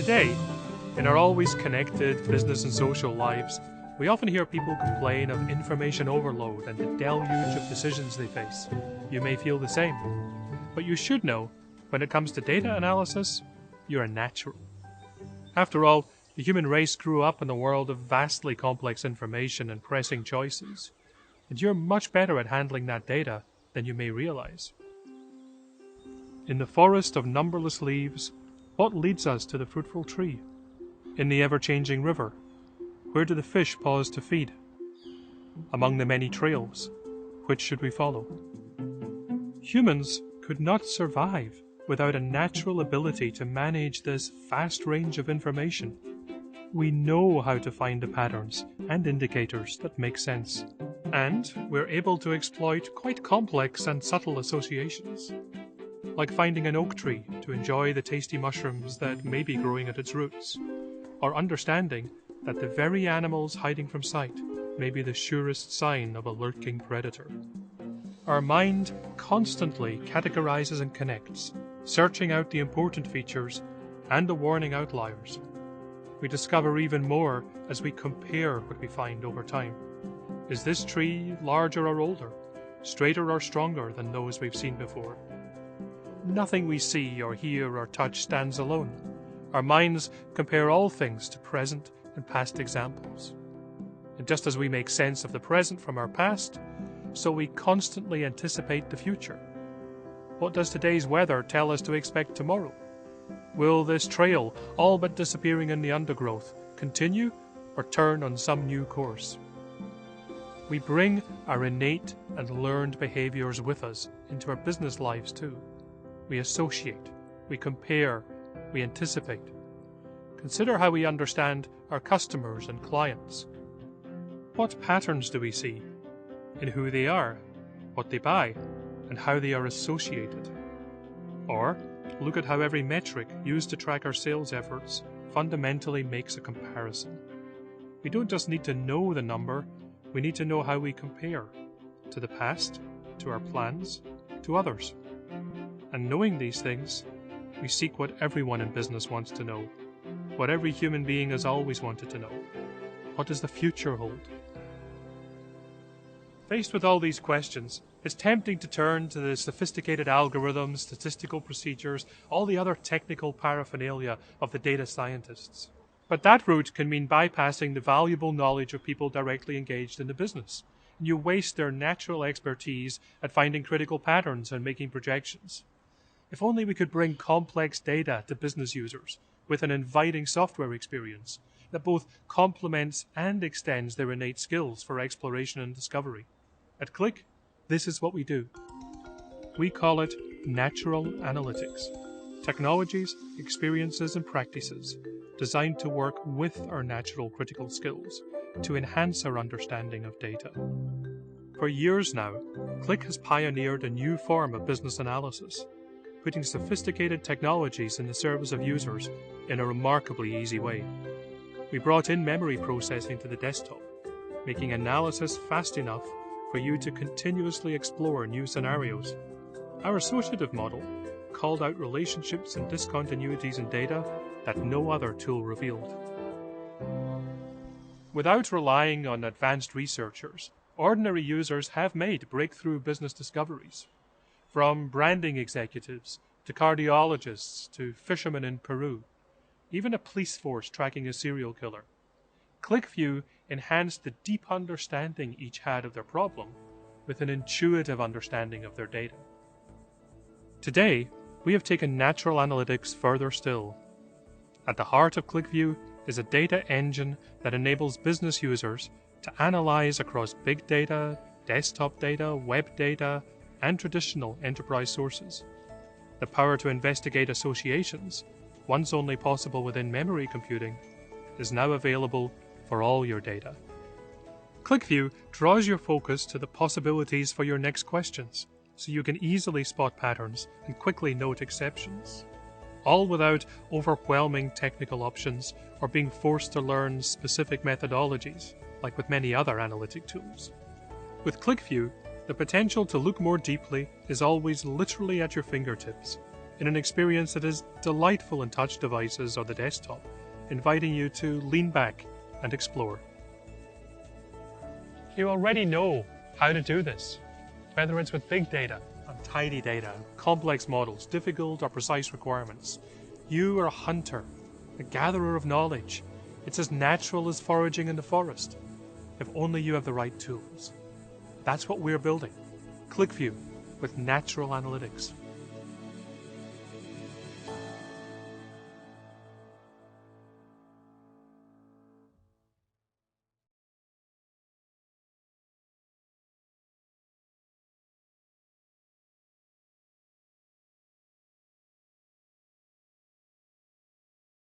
Today, in our always connected business and social lives, we often hear people complain of information overload and the deluge of decisions they face. You may feel the same. But you should know, when it comes to data analysis, you're a natural. After all, the human race grew up in a world of vastly complex information and pressing choices, and you're much better at handling that data than you may realize. In the forest of numberless leaves, what leads us to the fruitful tree? In the ever-changing river, where do the fish pause to feed? Among the many trails, which should we follow? Humans could not survive without a natural ability to manage this vast range of information. We know how to find the patterns and indicators that make sense, and we're able to exploit quite complex and subtle associations, like finding an oak tree to enjoy the tasty mushrooms that may be growing at its roots, or understanding that the very animals hiding from sight may be the surest sign of a lurking predator. Our mind constantly categorizes and connects, searching out the important features and the warning outliers. We discover even more as we compare what we find over time. Is this tree larger or older, straighter or stronger than those we've seen before? Nothing we see or hear or touch stands alone. Our minds compare all things to present and past examples. And just as we make sense of the present from our past, so we constantly anticipate the future. What does today's weather tell us to expect tomorrow? Will this trail, all but disappearing in the undergrowth, continue or turn on some new course? We bring our innate and learned behaviors with us into our business lives too. We associate, we compare, we anticipate. Consider how we understand our customers and clients. What patterns do we see in who they are, what they buy, and how they are associated? Or look at how every metric used to track our sales efforts fundamentally makes a comparison. We don't just need to know the number, we need to know how we compare to the past, to our plans, to others. And knowing these things, we seek what everyone in business wants to know, what every human being has always wanted to know. What does the future hold? Faced with all these questions, it's tempting to turn to the sophisticated algorithms, statistical procedures, all the other technical paraphernalia of the data scientists. But that route can mean bypassing the valuable knowledge of people directly engaged in the business. And you waste their natural expertise at finding critical patterns and making projections. If only we could bring complex data to business users with an inviting software experience that both complements and extends their innate skills for exploration and discovery. At Qlik, this is what we do. We call it natural analytics. Technologies, experiences, and practices designed to work with our natural critical skills to enhance our understanding of data. For years now, Qlik has pioneered a new form of business analysis, putting sophisticated technologies in the service of users in a remarkably easy way. We brought in memory processing to the desktop, making analysis fast enough for you to continuously explore new scenarios. Our associative model called out relationships and discontinuities in data that no other tool revealed. Without relying on advanced researchers, ordinary users have made breakthrough business discoveries. From branding executives to cardiologists to fishermen in Peru, even a police force tracking a serial killer. QlikView enhanced the deep understanding each had of their problem with an intuitive understanding of their data. Today, we have taken natural analytics further still. At the heart of QlikView is a data engine that enables business users to analyze across big data, desktop data, web data, and traditional enterprise sources. The power to investigate associations, once only possible within memory computing, is now available for all your data. QlikView draws your focus to the possibilities for your next questions, so you can easily spot patterns and quickly note exceptions, all without overwhelming technical options or being forced to learn specific methodologies, like with many other analytic tools. With QlikView, the potential to look more deeply is always literally at your fingertips. in an experience that is delightful in touch devices or the desktop, inviting you to lean back and explore. You already know how to do this, whether it's with big data, untidy data, complex models, difficult or precise requirements. You are a hunter, a gatherer of knowledge. It's as natural as foraging in the forest, if only you have the right tools. That's what we're building. Qlik with natural analytics.